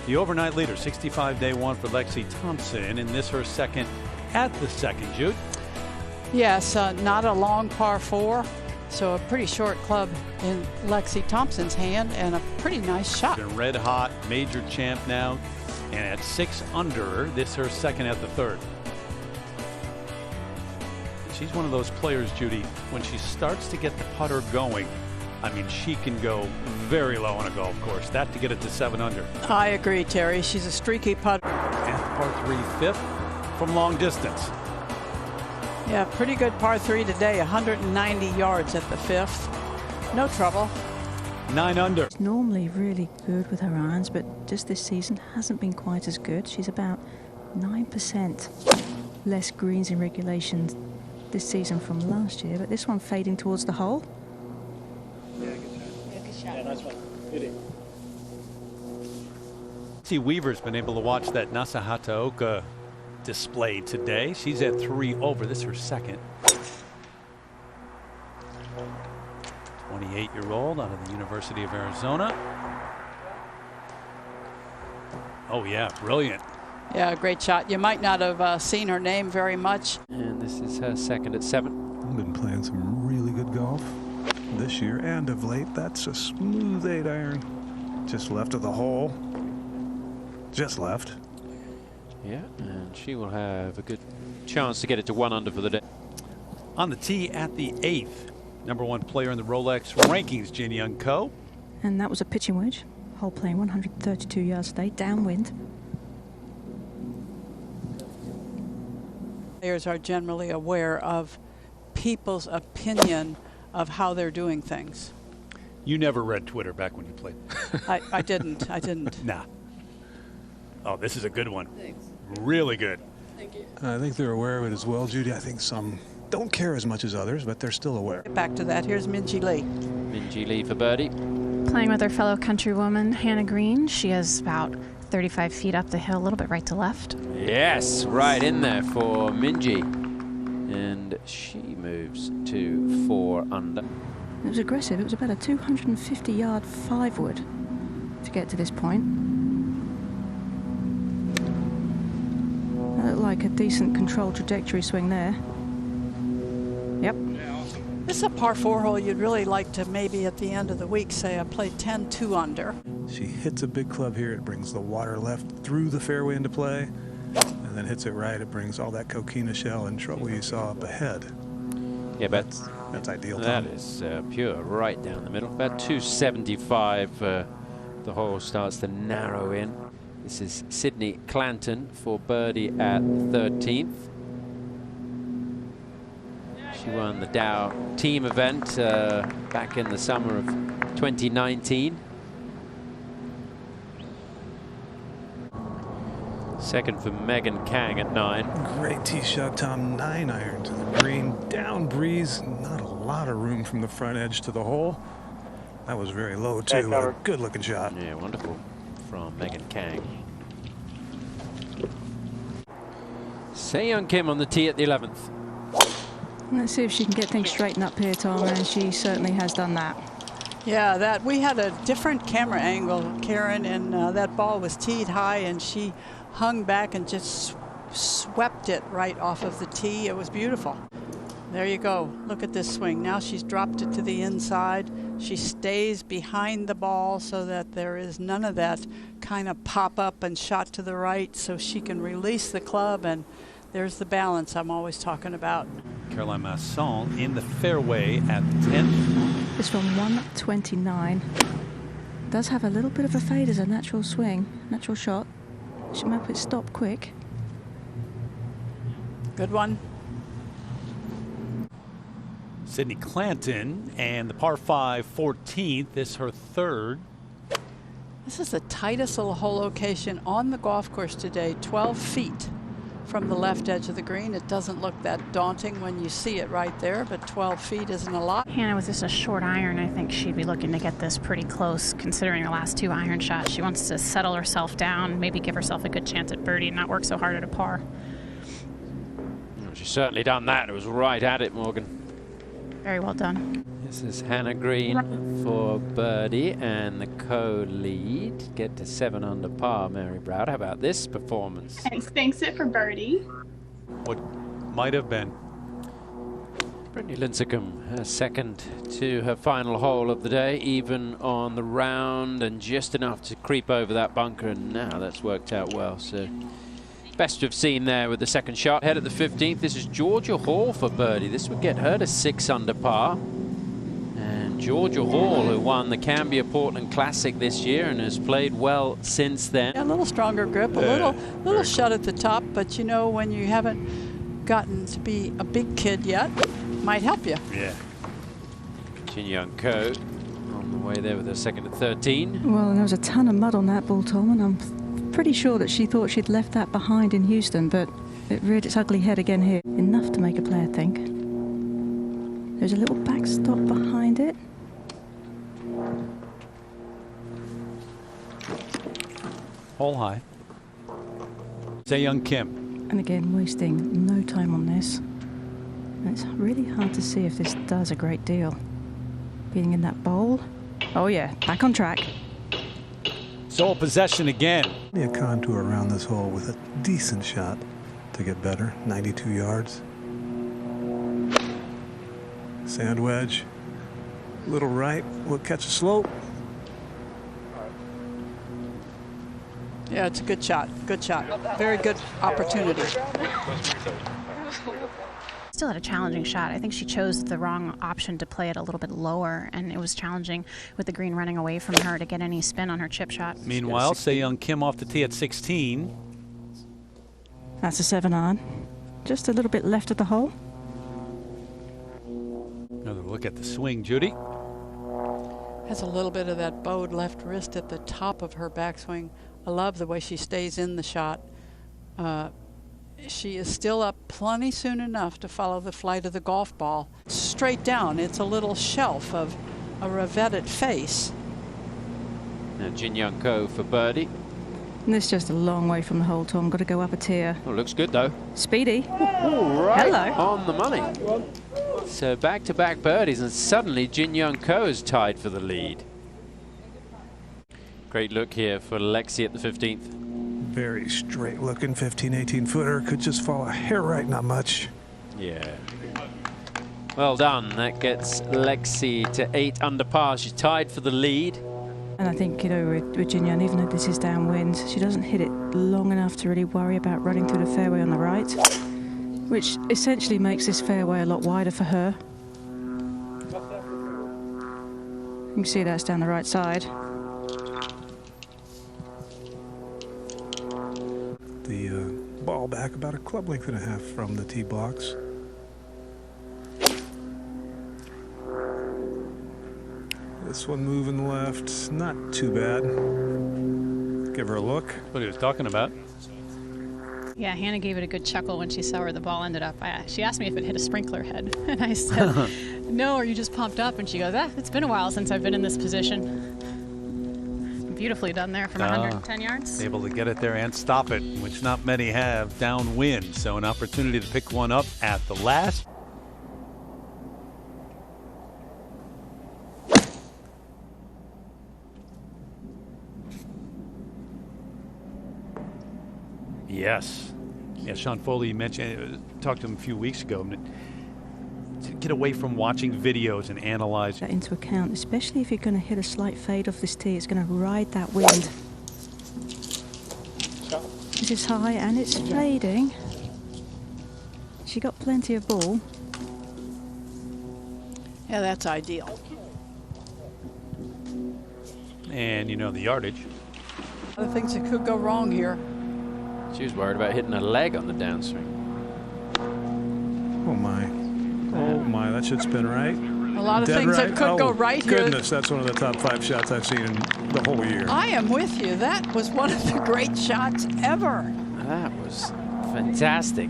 The overnight leader, 65-day one for Lexi Thompson, and this her second at the second, Jude. Yes, not a long par 4, so a pretty short club in Lexi Thompson's hand and a pretty nice shot. Been red hot, major champ now, and at 6 under, this her second at the third. She's one of those players, Judy, when she starts to get the putter going, I mean, she can go very low on a golf course. That to get it to 7 under. I agree, Terry. She's a streaky putter. And par 3 fifth from long distance. Yeah, pretty good par 3 today, 190 yards at the 5th. No trouble. 9 under. She's normally really good with her irons, but just this season hasn't been quite as good. She's about 9% less greens in regulation this season from last year, but this one fading towards the hole. Yeah, nice one. Beauty. See, Weaver's been able to watch that Nasa Hataoka display today. She's at 3 over. This is her second. 28-year-old out of the University of Arizona. Oh yeah, brilliant. Yeah, great shot. You might not have seen her name very much. And this is her second at 7. Been playing some really good golf this year and of late. That's a smooth 8-iron. Just left of the hole. Just left. Yeah, and she will have a good chance to get it to 1 under for the day. On the tee at the 8th, #1 player in the Rolex rankings, Jin Young Ko. And that was a pitching wedge. Hole playing 132 yards today, downwind. Players are generally aware of people's opinion of how they're doing things. You never read Twitter back when you played. I didn't. Nah. Oh, this is a good one. Thanks. Really good. Thank you. I think they're aware of it as well, Judy. I think some don't care as much as others, but they're still aware. Back to that. Here's Minjee Lee. Minjee Lee for birdie. Playing with her fellow countrywoman, Hannah Green. She is about 35 feet up the hill, a little bit right to left. Yes, right in there for Minjee. And she moves to 4 under. It was aggressive. It was about a 250-yard 5-wood to get to this point. That looked like a decent controlled trajectory swing there. Yep. This is a par 4 hole you'd really like to maybe at the end of the week say I played 10 2 under. She hits a big club here. It brings the water left through the fairway into play, and then hits it right. It brings all that coquina shell and trouble you saw up ahead. Yeah, but that's ideal. That is pure right down the middle. About 275. The hole starts to narrow in. This is Sydney Clanton for birdie at 13th. She won the Dow team event back in the summer of 2019. Second for Megan Kang at 9. Great tee shot, Tom. 9-iron to the green. Down breeze. Not a lot of room from the front edge to the hole. That was very low, too. What a good-looking shot. Yeah, wonderful from Megan Kang. Se-Young Kim on the tee at the 11th. Let's see if she can get things straightened up here, Tom, and she certainly has done that. Yeah, that we had a different camera angle, Karen, and that ball was teed high, and she hung back and just swept it right off of the tee. It was beautiful. There you go. Look at this swing. Now she's dropped it to the inside. She stays behind the ball so that there is none of that kind of pop up and shot to the right, so she can release the club, and there's the balance I'm always talking about. Caroline Masson in the fairway at 10th. It's from 129. Does have a little bit of a fade as a natural swing, natural shot. She might put stop quick. Good one. Sydney Clanton and the par 5 14th. This her third. This is the tightest little hole location on the golf course today, 12 feet from the left edge of the green. It doesn't look that daunting when you see it right there, but 12 feet isn't a lot. Hannah, with just a short iron, I think she'd be looking to get this pretty close, considering the last 2 iron shots. She wants to settle herself down, maybe give herself a good chance at birdie and not work so hard at a par. She's certainly done that. It was right at it, Morgan. Very well done. This is Hannah Green for birdie and the co-lead. Get to 7 under par, Mary Browd. How about this performance? And thanks it for birdie. What might have been. Brittany Lincecum, second to her final hole of the day, even on the round and just enough to creep over that bunker, and now that's worked out well. So best to have seen there with the second shot. Head at the 15th. This is Georgia Hall for birdie. This would get her to 6 under par. And Georgia Hall, who won the Cambia Portland Classic this year and has played well since then. A little stronger grip, a little shut at the top, but you know, when you haven't gotten to be a big kid yet, might help you. Yeah. Jin Young Ko on the way there with her second at 13. Well, there was a ton of mud on that ball, Tom, and I'm pretty sure that she thought she'd left that behind in Houston, but it reared its ugly head again here. Enough to make a play, I think. There's a little backstop behind it. Hole high. Young Kim. And again, wasting no time on this. And it's really hard to see if this does a great deal. Being in that bowl. Oh yeah, back on track. Sole possession again. A contour around this hole with a decent shot to get better. 92 yards. Sand wedge. Little right. We'll catch a slope. Yeah, it's a good shot. Good shot. Very good opportunity. Still had a challenging shot. I think she chose the wrong option to play it a little bit lower, and it was challenging with the green running away from her to get any spin on her chip shot. Meanwhile, Young Kim off the tee at 16. That's a 7-iron. Just a little bit left of the hole. Another look at the swing, Judy. Has a little bit of that bowed left wrist at the top of her backswing. I love the way she stays in the shot. She is still up plenty soon enough to follow the flight of the golf ball. Straight down, it's a little shelf of a revetted face. Now Jin Young Ko for birdie. And this is just a long way from the hole, Tom. Got to go up a tier. Oh, looks good though. Speedy. All right. Hello. On the money. So back-to-back birdies, and suddenly Jin Young Ko is tied for the lead. Great look here for Lexi at the 15th. Very straight looking 15, 18 footer. Could just fall a hair right, not much. Yeah. Well done. That gets Lexi to 8 under par. She's tied for the lead. And I think, you know, with Virginia, and even though this is downwind, she doesn't hit it long enough to really worry about running through the fairway on the right, which essentially makes this fairway a lot wider for her. You can see that's down the right side. The ball back about a club length and a half from the tee box. This one moving left, not too bad. Give her a look. That's what he was talking about. Yeah, Hannah gave it a good chuckle when she saw where the ball ended up. She asked me if it hit a sprinkler head, and I said, no, are you just pumped up? And she goes, it's been a while since I've been in this position. Beautifully done there from 110 yards. Able to get it there and stop it, which not many have downwind. So an opportunity to pick one up at the last. Yes. Yeah, Sean Foley, you mentioned, talked to him a few weeks ago. To get away from watching videos and analyze That into account, especially if you're going to hit a slight fade off this tee. It's going to ride that wind. This is high and it's fading. She got plenty of ball. Yeah, that's ideal. and you know the yardage. Other things that could go wrong here. She was worried about hitting a leg on the downswing. Oh my. Oh my, that should spin right. A lot of Dead things right? that could go right here. Goodness, that's one of the top 5 shots I've seen in the whole year. I am with you. That was one of the great shots ever. That was fantastic.